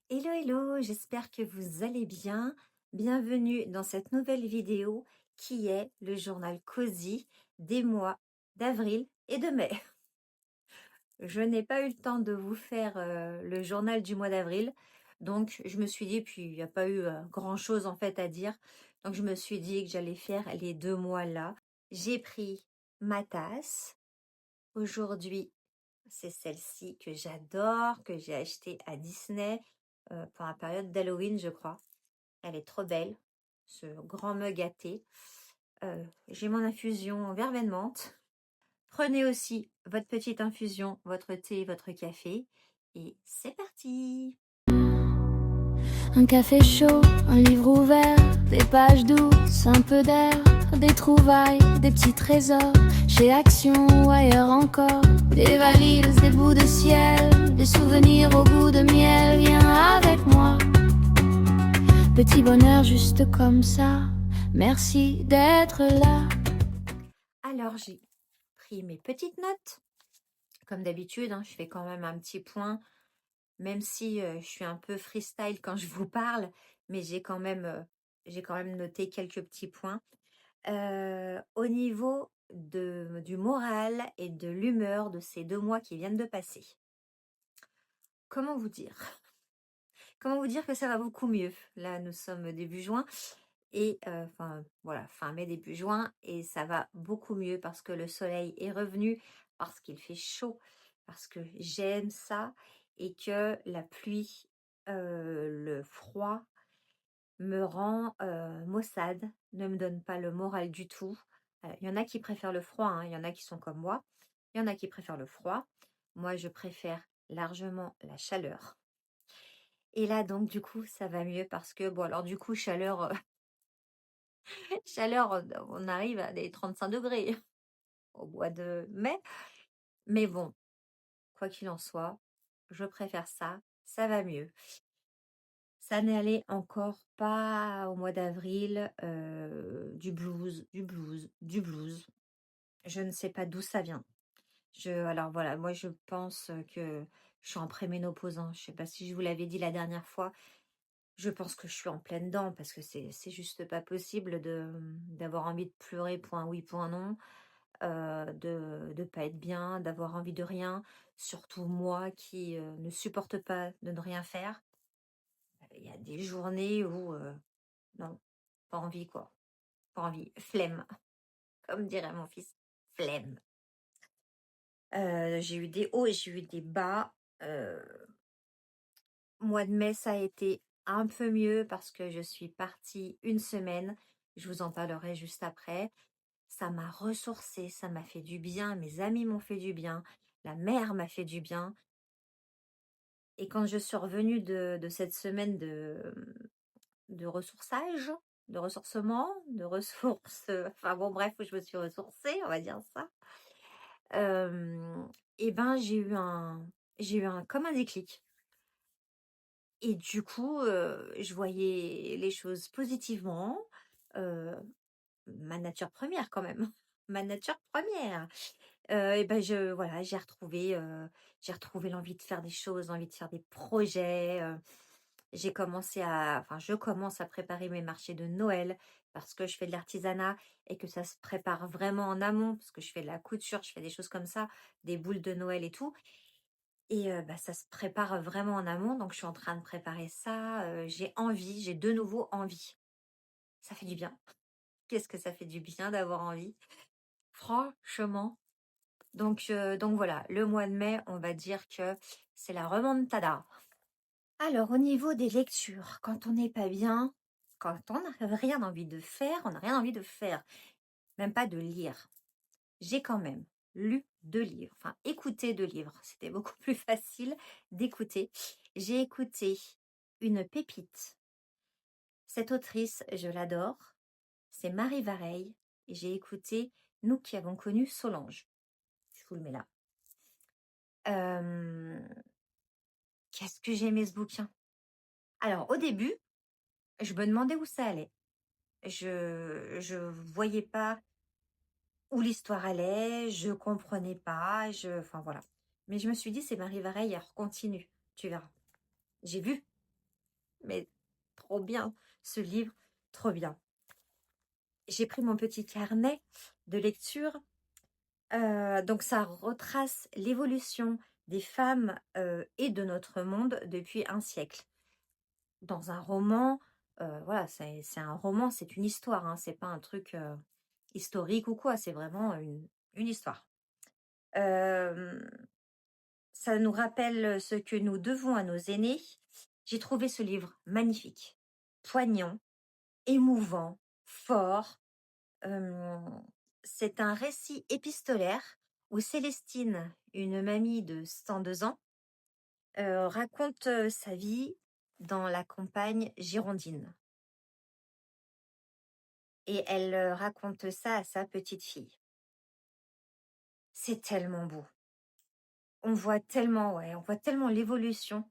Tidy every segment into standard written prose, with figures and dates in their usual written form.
Hello, hello, j'espère que vous allez bien. Bienvenue dans cette nouvelle vidéo qui est le journal Cozy des mois d'avril et de mai. Je n'ai pas eu le temps de vous faire le journal du mois d'avril, donc je me suis dit, puis il n'y a pas eu grand-chose en fait à dire, donc je me suis dit que j'allais faire les 2 mois là. J'ai pris ma tasse. Aujourd'hui, c'est celle-ci que j'adore, que j'ai achetée à Disney pour la période d'Halloween, je crois. Elle est trop belle, ce grand mug à thé. J'ai mon infusion en verveine menthe. Prenez aussi votre petite infusion, votre thé, votre café. Et c'est parti! Un café chaud, un livre ouvert, des pages douces, un peu d'air, des trouvailles, des petits trésors, chez Action ou ailleurs encore, des valises, des bouts de ciel, des souvenirs au goût de miel, viens avec moi. Petit bonheur juste comme ça, merci d'être là. Alors, j'ai pris mes petites notes. Comme d'habitude, je fais quand même un petit point, même si je suis un peu freestyle quand je vous parle, mais j'ai quand même noté quelques petits points. Au niveau du moral et de l'humeur de ces 2 mois qui viennent de passer. Comment vous dire? Comment vous dire que ça va beaucoup mieux? Là, nous sommes début juin et enfin voilà, fin mai, début juin, et ça va beaucoup mieux parce que le soleil est revenu, parce qu'il fait chaud, parce que j'aime ça, et que la pluie, le froid me rend maussade, ne me donne pas le moral du tout. Il y en a qui préfèrent le froid, il y en a qui sont comme moi. Il y en a qui préfèrent le froid. Moi, je préfère largement la chaleur. Et là, donc, du coup, ça va mieux parce que, bon, alors, du coup, chaleur, chaleur, on arrive à des 35 degrés au mois de mai. Mais bon, quoi qu'il en soit, je préfère ça. Ça va mieux. Ça n'allait encore pas au mois d'avril, du blues, du blues, du blues. Je ne sais pas d'où ça vient. Alors voilà, moi je pense que je suis en préménopause. Je ne sais pas si je vous l'avais dit la dernière fois. Je pense que je suis en pleine dent parce que c'est juste pas possible d'avoir envie de pleurer pour un oui, pour un non, de ne pas être bien, d'avoir envie de rien. Surtout moi qui ne supporte pas de ne rien faire. Il y a des journées où non, pas envie quoi. Pas envie. Flemme, comme dirait mon fils. Flemme. J'ai eu des hauts et j'ai eu des bas. Euh, Mois de mai, ça a été un peu mieux parce que je suis partie une semaine. Je vous en parlerai juste après. Ça m'a ressourcée, ça m'a fait du bien. Mes amis m'ont fait du bien. La mer m'a fait du bien. Et quand je suis revenue de cette semaine de ressourçage, de ressourcement, de ressources, enfin bon bref, où je me suis ressourcée, on va dire ça. Et ben j'ai eu un comme un déclic. Et du coup, je voyais les choses positivement. Heu, Ma nature première quand même, ma nature première. Et ben voilà, j'ai retrouvé l'envie de faire des choses, l'envie de faire des projets. Je commence à préparer mes marchés de Noël parce que je fais de l'artisanat et que ça se prépare vraiment en amont parce que je fais de la couture, je fais des choses comme ça, des boules de Noël et tout. Et ça se prépare vraiment en amont, donc je suis en train de préparer ça. J'ai envie, j'ai de nouveau envie. Ça fait du bien. Qu'est-ce que ça fait du bien d'avoir envie? Franchement. Donc voilà, le mois de mai, on va dire que c'est la remontada. Alors, au niveau des lectures, quand on n'est pas bien, quand on n'a rien envie de faire, on n'a rien envie de faire, même pas de lire. J'ai quand même lu 2 livres, enfin écouté 2 livres. C'était beaucoup plus facile d'écouter. J'ai écouté une pépite. Cette autrice, je l'adore. C'est Marie Vareille. Et j'ai écouté Nous qui avons connu Solange. Je vous le mets là. Qu'est-ce que j'ai aimé ce bouquin? Alors, au début, je me demandais où ça allait. Je voyais pas où l'histoire allait, je comprenais pas, enfin voilà. Mais je me suis dit, c'est Marie Vareille, elle continue, tu verras. J'ai vu. mais trop bien, ce livre, trop bien. J'ai pris mon petit carnet de lecture. Donc ça retrace l'évolution des femmes et de notre monde depuis un siècle. Dans un roman, voilà, c'est un roman, c'est une histoire, hein, c'est pas un truc historique ou quoi, c'est vraiment une histoire. Euh, Ça nous rappelle ce que nous devons à nos aînés. J'ai trouvé ce livre magnifique, poignant, émouvant, fort. Euh, c'est un récit épistolaire où Célestine, une mamie de 102 ans, raconte sa vie dans la campagne girondine. Et elle raconte ça à sa petite fille. C'est tellement beau. On voit tellement, ouais, on voit tellement l'évolution.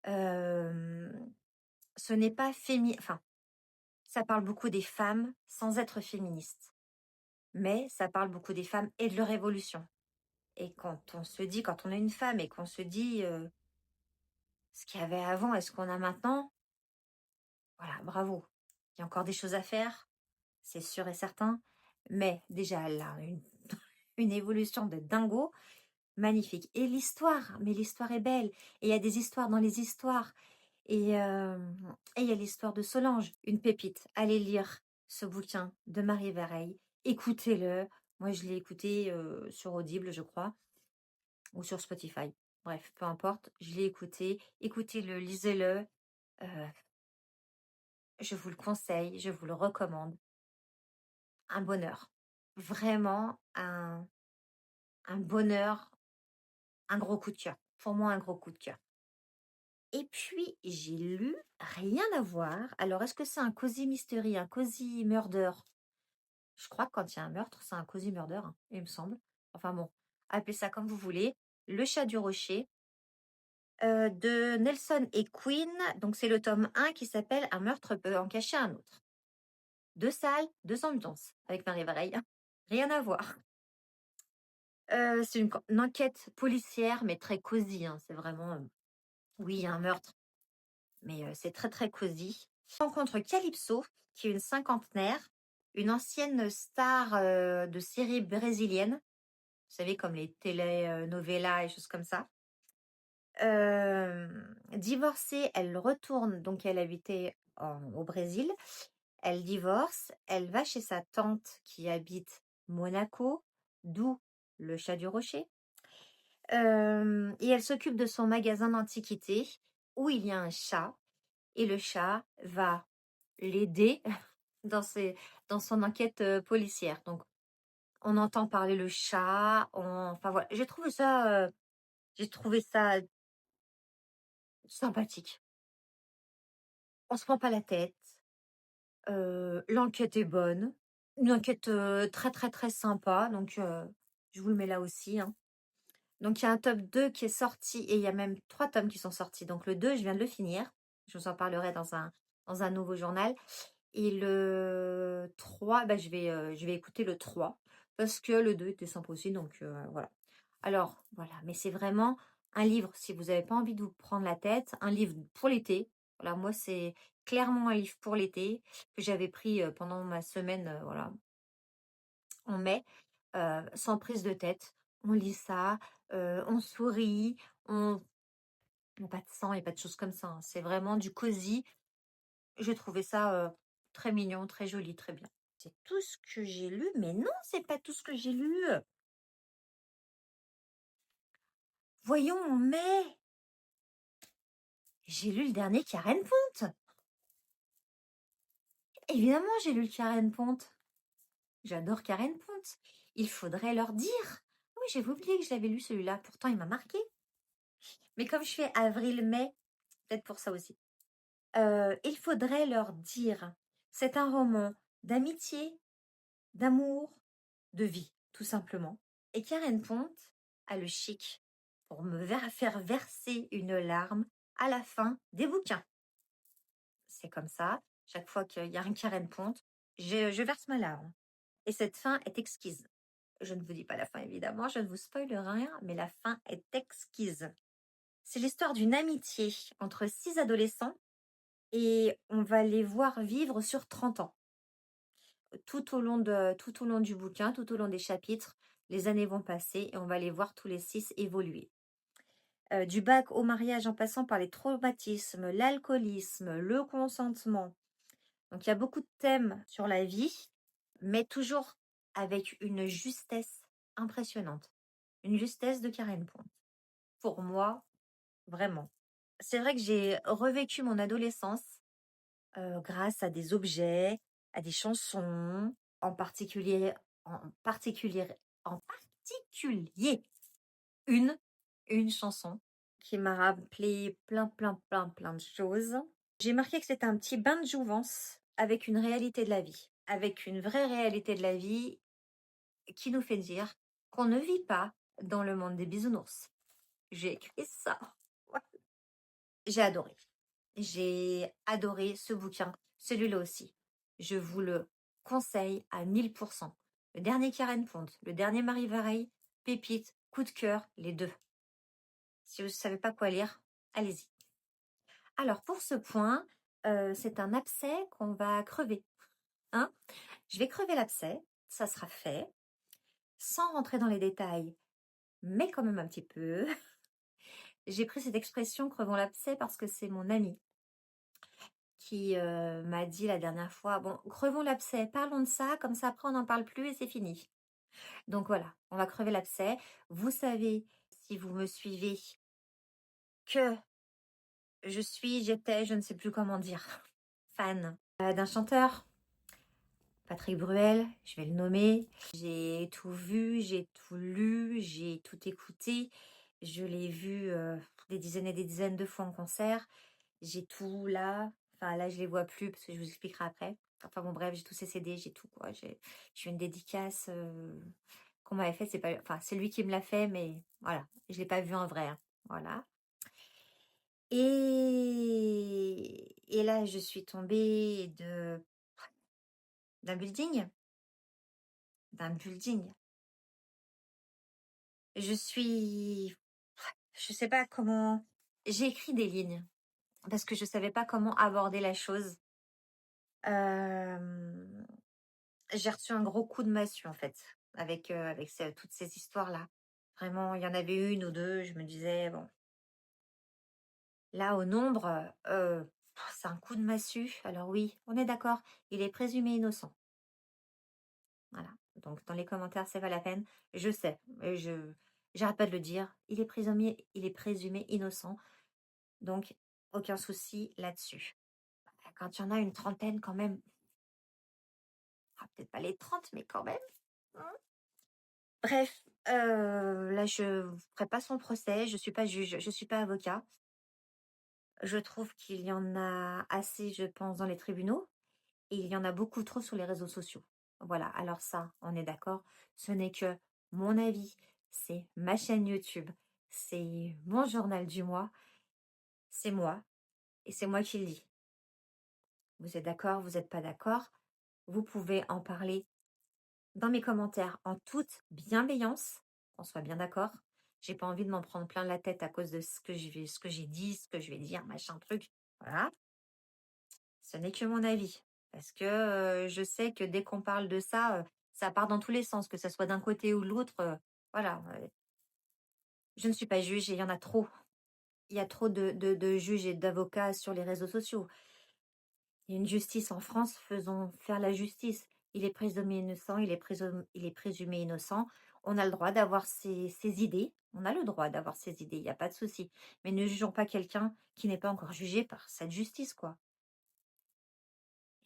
Ce n'est pas féminin, enfin, ça parle beaucoup des femmes sans être féministe. Mais ça parle beaucoup des femmes et de leur évolution. Et quand on est une femme et qu'on se dit ce qu'il y avait avant et ce qu'on a maintenant, voilà, bravo. Il y a encore des choses à faire, c'est sûr et certain. Mais déjà, elle a une évolution de dingo, magnifique. Et l'histoire, mais l'histoire est belle. Et il y a des histoires dans les histoires. Et il y a l'histoire de Solange, une pépite. Allez lire ce bouquin de Marie Vereille. Écoutez-le. Moi, je l'ai écouté sur Audible, je crois, ou sur Spotify. Bref, peu importe. Je l'ai écouté. Écoutez-le, lisez-le. Euh, je vous le conseille, je vous le recommande. Un bonheur. Vraiment un bonheur, un gros coup de cœur. Pour moi, un gros coup de cœur. Et puis, j'ai lu Rien à voir. Alors, est-ce que c'est un cozy mystery, un cozy murder? Je crois que quand il y a un meurtre, c'est un cozy murder, hein, il me semble. Enfin bon, appelez ça comme vous voulez. Le chat du rocher de Nelson et Quinn. Donc, c'est le tome 1 qui s'appelle Un meurtre peut en cacher un autre. 2 salles, 2 ambiances avec Marie Vareille. Rien à voir. C'est une enquête policière, mais très cosy, hein. C'est vraiment, oui, il y a un meurtre, mais c'est très très cosy. Je rencontre Calypso, qui est une cinquantenaire, une ancienne star de séries brésiliennes. Vous savez, comme les telenovelas et choses comme ça. Divorcée, elle retourne, donc elle habitait au Brésil. Elle divorce, elle va chez sa tante qui habite Monaco, d'où le chat du rocher. Et elle s'occupe de son magasin d'antiquités où il y a un chat. Et le chat va l'aider dans son enquête policière. Donc, on entend parler le chat. Enfin voilà, j'ai trouvé ça sympathique. On se prend pas la tête. L'enquête est bonne. Une enquête très très très sympa. Donc, je vous le mets là aussi, hein. Donc, il y a un tome 2 qui est sorti et il y a même 3 tomes qui sont sortis. Donc, le 2, je viens de le finir. Je vous en parlerai dans un nouveau journal. Et le 3, bah, je vais écouter le 3 parce que le 2 était sympa aussi. Donc, voilà. Alors, voilà. Mais c'est vraiment un livre, si vous n'avez pas envie de vous prendre la tête, un livre pour l'été. Voilà, moi, c'est clairement un livre pour l'été que j'avais pris pendant ma semaine, voilà, en mai, sans prise de tête. On lit ça, on sourit, il n'y a pas de sang, il n'y a pas de choses comme ça, hein. C'est vraiment du cosy. J'ai trouvé ça très mignon, très joli, très bien. C'est tout ce que j'ai lu, mais non, c'est pas tout ce que j'ai lu. Voyons, en mai, j'ai lu le dernier Karen Ponte. Évidemment, j'ai lu le Karen Ponte. J'adore Karen Ponte. Il faudrait leur dire. Oui, j'ai oublié que je l'avais lu celui-là. Pourtant, il m'a marqué. Mais comme je fais avril-mai, peut-être pour ça aussi. Il faudrait leur dire. C'est un roman d'amitié, d'amour, de vie, tout simplement. Et Karen Ponte a le chic pour me faire verser une larme à la fin des bouquins. C'est comme ça. Chaque fois qu'il y a un Karen Ponte, je verse ma larme. Et cette fin est exquise. Je ne vous dis pas la fin, évidemment, je ne vous spoil rien, mais la fin est exquise. C'est l'histoire d'une amitié entre 6 adolescents et on va les voir vivre sur 30 ans. Tout au long du bouquin, tout au long des chapitres, les années vont passer et on va les voir tous les 6 évoluer. Du bac au mariage en passant par les traumatismes, l'alcoolisme, le consentement. Donc il y a beaucoup de thèmes sur la vie, mais toujours avec une justesse impressionnante. Une justesse de Karen Pond. Pour moi, vraiment. C'est vrai que j'ai revécu mon adolescence grâce à des objets, à des chansons, en particulier, en particulier, en particulier, une, une chanson qui m'a rappelé plein de choses. J'ai marqué que c'était un petit bain de jouvence avec une réalité de la vie, avec une vraie réalité de la vie qui nous fait dire qu'on ne vit pas dans le monde des bisounours. J'ai écrit ça. Ouais. J'ai adoré. J'ai adoré ce bouquin, celui-là aussi. Je vous le conseille à 1000%. Le dernier Karen Pond, le dernier Marie Vareille, pépite, coup de cœur, les deux. Si vous ne savez pas quoi lire, allez-y. Alors pour ce point, c'est un abcès qu'on va crever. Hein, je vais crever l'abcès, ça sera fait, sans rentrer dans les détails, mais quand même un petit peu. J'ai pris cette expression crevons l'abcès parce que c'est mon ami qui m'a dit la dernière fois, bon, crevons l'abcès, parlons de ça, comme ça après on n'en parle plus et c'est fini. Donc voilà, on va crever l'abcès. Vous savez, si vous me suivez, que j'étais, je ne sais plus comment dire, fan d'un chanteur, Patrick Bruel, je vais le nommer. J'ai tout vu, j'ai tout lu, j'ai tout écouté. Je l'ai vu des dizaines et des dizaines de fois en concert. J'ai tout là. Enfin là, je les vois plus parce que je vous expliquerai après. Enfin bon, bref, j'ai tous ces CD, j'ai tout quoi. J'ai une dédicace qu'on m'avait faite. C'est pas, enfin, c'est lui qui me l'a fait, mais voilà, je l'ai pas vu en vrai. Hein. Voilà. Et là, je suis tombée d'un building. D'un building. Je sais pas comment, j'ai écrit des lignes parce que je savais pas comment aborder la chose. Euh, j'ai reçu un gros coup de massue en fait avec toutes ces histoires-là. Vraiment, il y en avait une ou deux, je me disais, bon, là au nombre, c'est un coup de massue. Alors oui, on est d'accord, il est présumé innocent. Voilà. Donc dans les commentaires, c'est pas la peine. Je sais, j'arrête pas de le dire. Il est présumé innocent. Donc aucun souci là-dessus. Quand il y en a une trentaine quand même, peut-être pas les 30, mais quand même. Hein. Bref, là je ne ferai pas son procès, je suis pas juge, je suis pas avocat. Je trouve qu'il y en a assez, je pense, dans les tribunaux et il y en a beaucoup trop sur les réseaux sociaux. Voilà, alors ça, on est d'accord, ce n'est que mon avis, c'est ma chaîne YouTube, c'est mon journal du mois, c'est moi et c'est moi qui le dis. Vous êtes d'accord, vous n'êtes pas d'accord, vous pouvez en parler dans mes commentaires en toute bienveillance, qu'on soit bien d'accord. J'ai pas envie de m'en prendre plein la tête à cause de ce que j'ai dit, ce que je vais dire, machin truc. Voilà. Ce n'est que mon avis. Parce que je sais que dès qu'on parle de ça, ça part dans tous les sens, que ce soit d'un côté ou de l'autre. Voilà. Je ne suis pas juge et il y en a trop. Il y a trop de juges et d'avocats sur les réseaux sociaux. Il y a une justice en France, faisons faire la justice. Il est présumé innocent, il est présumé innocent. On a le droit d'avoir ses idées. On a le droit d'avoir ses idées, il n'y a pas de souci. Mais ne jugeons pas quelqu'un qui n'est pas encore jugé par cette justice, quoi.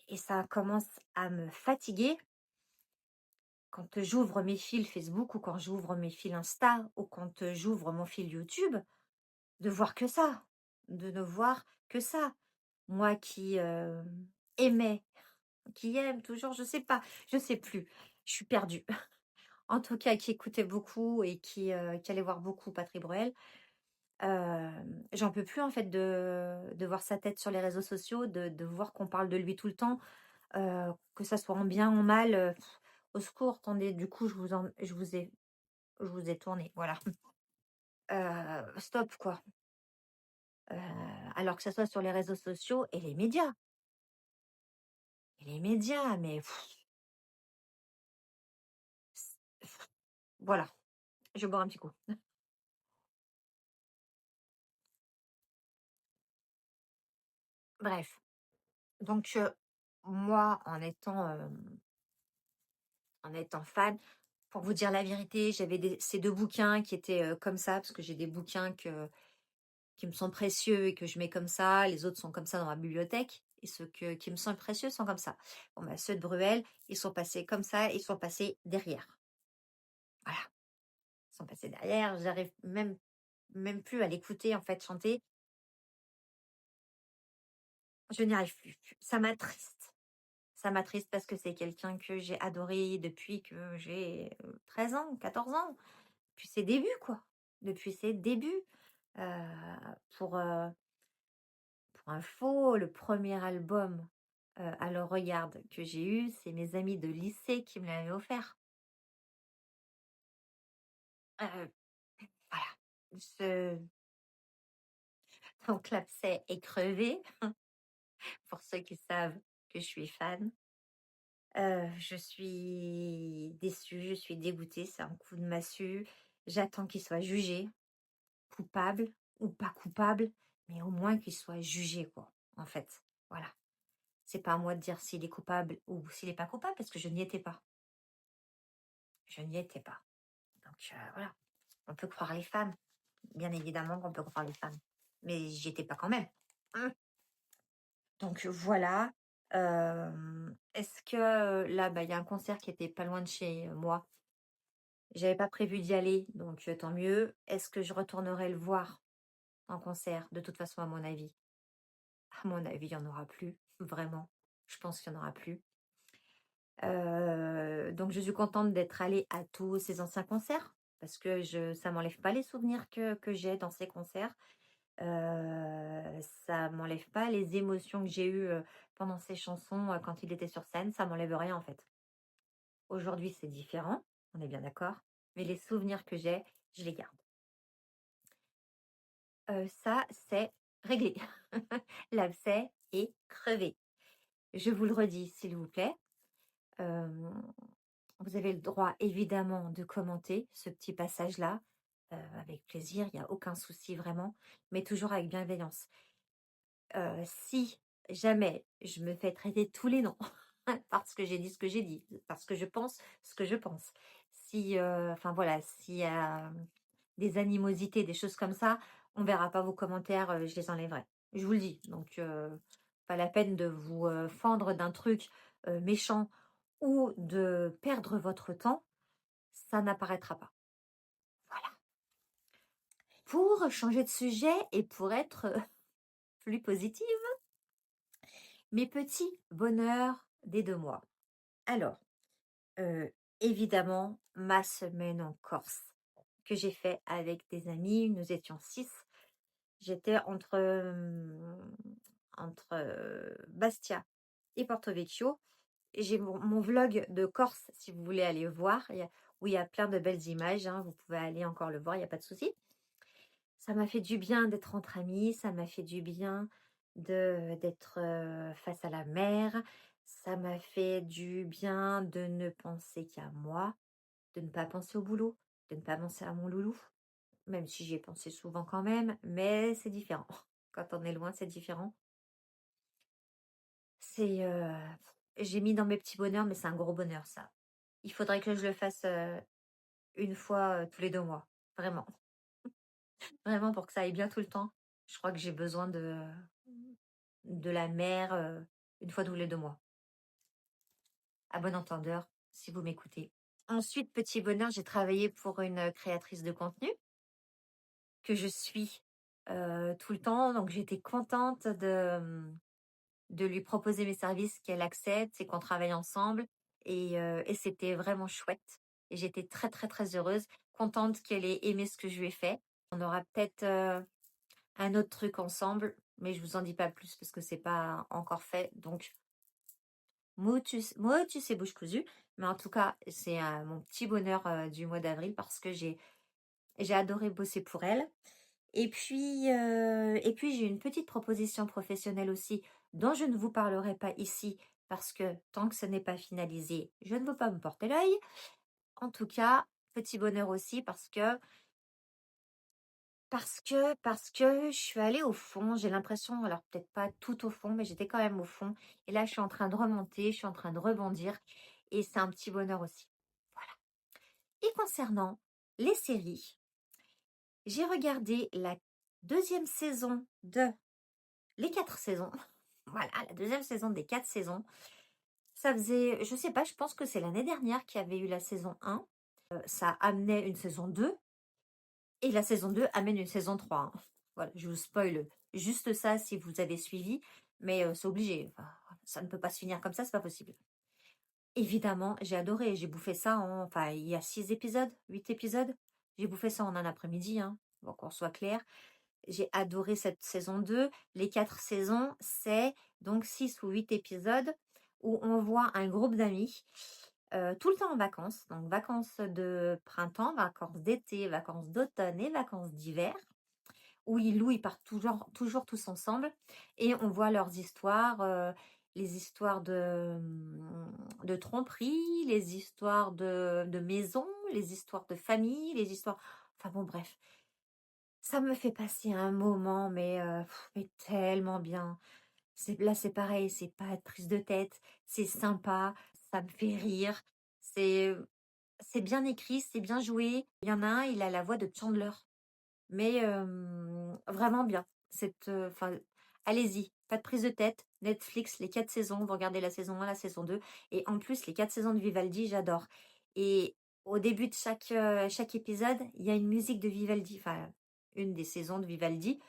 Et ça commence à me fatiguer quand j'ouvre mes fils Facebook ou quand j'ouvre mes fils Insta ou quand j'ouvre mon fil YouTube, de voir que ça. De ne voir que ça. Moi qui aimais qui aime toujours, je sais pas, je sais plus, je suis perdue. En tout cas, qui écoutait beaucoup et qui allait voir beaucoup Patrick Bruel. J'en peux plus en fait de voir sa tête sur les réseaux sociaux, de voir qu'on parle de lui tout le temps, que ça soit en bien ou en mal. Au secours, attendez, du coup, je vous ai tourné, voilà. Stop quoi. Alors que ça soit sur les réseaux sociaux et les médias. Et les médias, mais voilà, je vais boire un petit coup. Bref, donc moi, en étant fan, pour vous dire la vérité, j'avais ces 2 bouquins qui étaient, comme ça, parce que j'ai des bouquins qui me sont précieux et que je mets comme ça. Les autres sont comme ça dans ma bibliothèque et ceux qui me sont précieux sont comme ça. Bon, bah, ceux de Bruel, ils sont passés comme ça, ils sont passés derrière. Voilà, ils sont passés derrière. J'arrive même plus à l'écouter, en fait, chanter. Je n'y arrive plus. Ça m'attriste. Ça m'attriste parce que c'est quelqu'un que j'ai adoré depuis que j'ai 13 ans, 14 ans. Depuis ses débuts, quoi. Depuis ses débuts. Euh, pour, euh, pour info, le premier album Alors regarde que j'ai eu, c'est mes amis de lycée qui me l'avaient offert. Euh, voilà. Ce... Donc l'abcès est crevé, pour ceux qui savent que je suis fan. Je suis déçue, je suis dégoûtée, c'est un coup de massue. J'attends qu'il soit jugé, coupable ou pas coupable, mais au moins qu'il soit jugé, quoi, en fait. Voilà. C'est pas à moi de dire s'il est coupable ou s'il est pas coupable, parce que je n'y étais pas. Je n'y étais pas. Donc voilà. On peut croire les femmes. Bien évidemment qu'on peut croire les femmes. Mais j'y étais pas quand même. Hein. Donc voilà. Est-ce que là, bah, il y a un concert qui était pas loin de chez moi. J'avais pas prévu d'y aller, donc tant mieux. Est-ce que je retournerai le voir en concert? De toute façon, à mon avis. À mon avis, il n'y en aura plus. Vraiment. Je pense qu'il n'y en aura plus. Donc je suis contente d'être allée à tous ces anciens concerts. Parce que ça m'enlève pas les souvenirs que j'ai dans ces concerts. Ça m'enlève pas les émotions que j'ai eues pendant ces chansons quand il était sur scène. Ça m'enlève rien en fait. Aujourd'hui, c'est différent. On est bien d'accord. Mais les souvenirs que j'ai, je les garde. Ça, c'est réglé. L'abcès est crevé. Je vous le redis, s'il vous plaît. Euh, Vous avez le droit, évidemment, de commenter ce petit passage-là. Avec plaisir, il n'y a aucun souci vraiment, mais toujours avec bienveillance. Si jamais je me fais traiter de tous les noms, parce que j'ai dit ce que j'ai dit, parce que je pense ce que je pense, si, enfin voilà, s'il y a des animosités, des choses comme ça, on verra pas vos commentaires, je les enlèverai. Je vous le dis. Donc, pas la peine de vous fendre d'un truc méchant ou de perdre votre temps, ça n'apparaîtra pas. Voilà. Pour changer de sujet et pour être plus positive, mes petits bonheurs des 2 mois. Alors, évidemment, ma semaine en Corse que j'ai fait avec des amis. Nous étions 6. J'étais entre Bastia et Porto Vecchio. J'ai mon vlog de Corse, si vous voulez aller voir, où il y a plein de belles images. Hein, vous pouvez aller encore le voir, il n'y a pas de souci. Ça m'a fait du bien d'être entre amis, ça m'a fait du bien d'être face à la mer, ça m'a fait du bien de ne penser qu'à moi, de ne pas penser au boulot, de ne pas penser à mon loulou, même si j'y ai pensé souvent quand même, mais c'est différent. Quand on est loin, c'est différent. C'est, j'ai mis dans mes petits bonheurs, mais c'est un gros bonheur ça. Il faudrait que je le fasse une fois tous les 2 mois, vraiment. Vraiment pour que ça aille bien tout le temps. Je crois que j'ai besoin de la mer une fois tous les 2 mois. À bon entendeur, si vous m'écoutez. Ensuite, petit bonheur, j'ai travaillé pour une créatrice de contenu que je suis tout le temps. Donc, j'étais contente de lui proposer mes services, qu'elle accepte et qu'on travaille ensemble. Et c'était vraiment chouette. Et j'étais très, très, très heureuse, contente qu'elle ait aimé ce que je lui ai fait. On aura peut-être un autre truc ensemble, mais je vous en dis pas plus parce que c'est pas encore fait. Donc, motus et bouche cousue. Mais en tout cas, c'est mon petit bonheur du mois d'avril parce que j'ai adoré bosser pour elle. Et puis j'ai une petite proposition professionnelle aussi dont je ne vous parlerai pas ici parce que tant que ce n'est pas finalisé, je ne veux pas me porter l'œil. En tout cas, petit bonheur aussi parce que je suis allée au fond. J'ai l'impression, alors peut-être pas tout au fond, mais j'étais quand même au fond. Et là, je suis en train de remonter, je suis en train de rebondir. Et c'est un petit bonheur aussi. Voilà. Et concernant les séries, j'ai regardé la deuxième saison de les 4 saisons. Voilà, la deuxième saison des 4 saisons. Ça faisait, je sais pas, je pense que c'est l'année dernière qu'il y avait eu la saison 1. Ça amenait une saison 2. Et la saison 2 amène une saison 3. Hein. Voilà, je vous spoil juste ça si vous avez suivi. Mais c'est obligé. Enfin, ça ne peut pas se finir comme ça, c'est pas possible. Évidemment, j'ai adoré. J'ai bouffé ça Enfin, il y a 6 épisodes, 8 épisodes. J'ai bouffé ça en un après-midi, hein, pour qu'on soit clair. J'ai adoré cette saison 2. Les 4 saisons, c'est donc 6 ou 8 épisodes où on voit un groupe d'amis tout le temps en vacances. Donc vacances de printemps, vacances d'été, vacances d'automne et vacances d'hiver. Où ils partent toujours tous ensemble. Et on voit leurs histoires, les histoires de tromperie, les histoires de maison, les histoires de famille, les histoires... Enfin bon, bref. Ça me fait passer un moment, mais tellement bien. Là, c'est pareil, c'est pas de prise de tête, c'est sympa, ça me fait rire, c'est c'est bien écrit, c'est bien joué. Il y en a un, il a la voix de Chandler, mais vraiment bien. Enfin, allez-y, pas de prise de tête. Netflix, les 4 saisons, vous regardez la saison 1, la saison 2, et en plus, les 4 saisons de Vivaldi, j'adore. Et au début de chaque épisode, il y a une musique de Vivaldi, enfin, une des saisons de Vivaldi.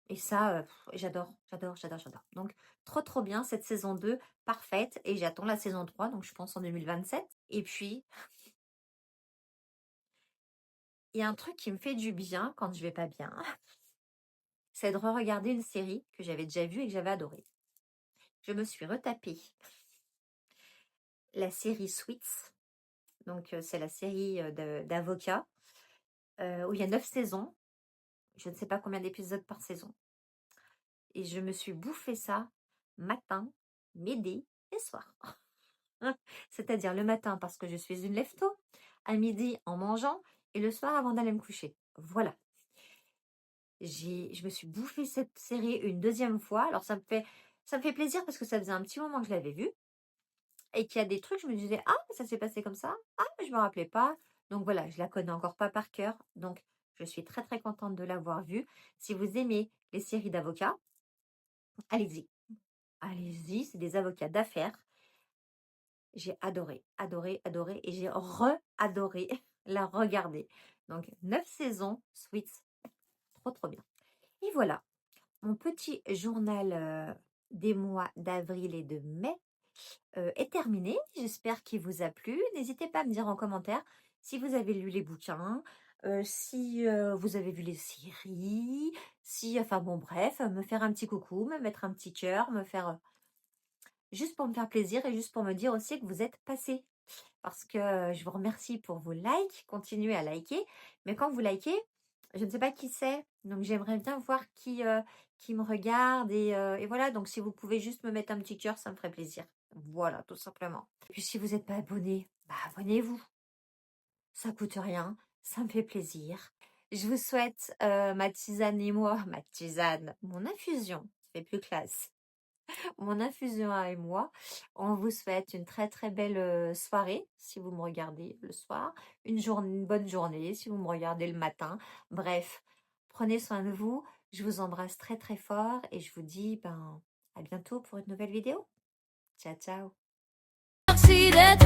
Et ça, j'adore, j'adore, j'adore, j'adore. Donc, trop, trop bien, cette saison 2, parfaite. Et j'attends la saison 3, donc je pense en 2027. Et puis, il y a un truc qui me fait du bien quand je vais pas bien, c'est de re-regarder une série que j'avais déjà vue et que j'avais adorée. Je me suis retapée la série Suits. Donc, c'est la série d'avocats où il y a 9 saisons. Je ne sais pas combien d'épisodes par saison. Et je me suis bouffé ça matin, midi et soir. C'est-à-dire le matin parce que je suis une lève-tôt, à midi en mangeant et le soir avant d'aller me coucher. Voilà. Je me suis bouffé cette série une deuxième fois. Alors ça me fait plaisir parce que ça faisait un petit moment que je l'avais vue et qu'il y a des trucs, je me disais, ah, ça s'est passé comme ça. Ah, mais je me rappelais pas. Donc voilà, je la connais encore pas par cœur. Donc je suis très très contente de l'avoir vue. Si vous aimez les séries d'avocats, allez-y. Allez-y, c'est des avocats d'affaires. J'ai adoré, adoré, adoré et j'ai re-adoré la regarder. Donc 9 saisons, Suits, trop trop bien. Et voilà, mon petit journal des mois d'avril et de mai est terminé. J'espère qu'il vous a plu. N'hésitez pas à me dire en commentaire si vous avez lu les bouquins, si vous avez vu les séries, enfin bon bref, me faire un petit coucou, me mettre un petit cœur, me faire... juste pour me faire plaisir et juste pour me dire aussi que vous êtes passé. Parce que je vous remercie pour vos likes. Continuez à liker. Mais quand vous likez, je ne sais pas qui c'est. Donc j'aimerais bien voir qui me regarde. Et voilà, donc si vous pouvez juste me mettre un petit cœur, ça me ferait plaisir. Voilà, tout simplement. Et puis si vous n'êtes pas abonné, bah abonnez-vous. Ça coûte rien, ça me fait plaisir. Je vous souhaite ma tisane et moi, ma tisane, mon infusion, ça fait plus classe. Mon infusion et moi, on vous souhaite une très très belle soirée si vous me regardez le soir, une bonne journée si vous me regardez le matin. Bref, prenez soin de vous. Je vous embrasse très très fort et je vous dis à bientôt pour une nouvelle vidéo. Ciao ciao. Merci d'être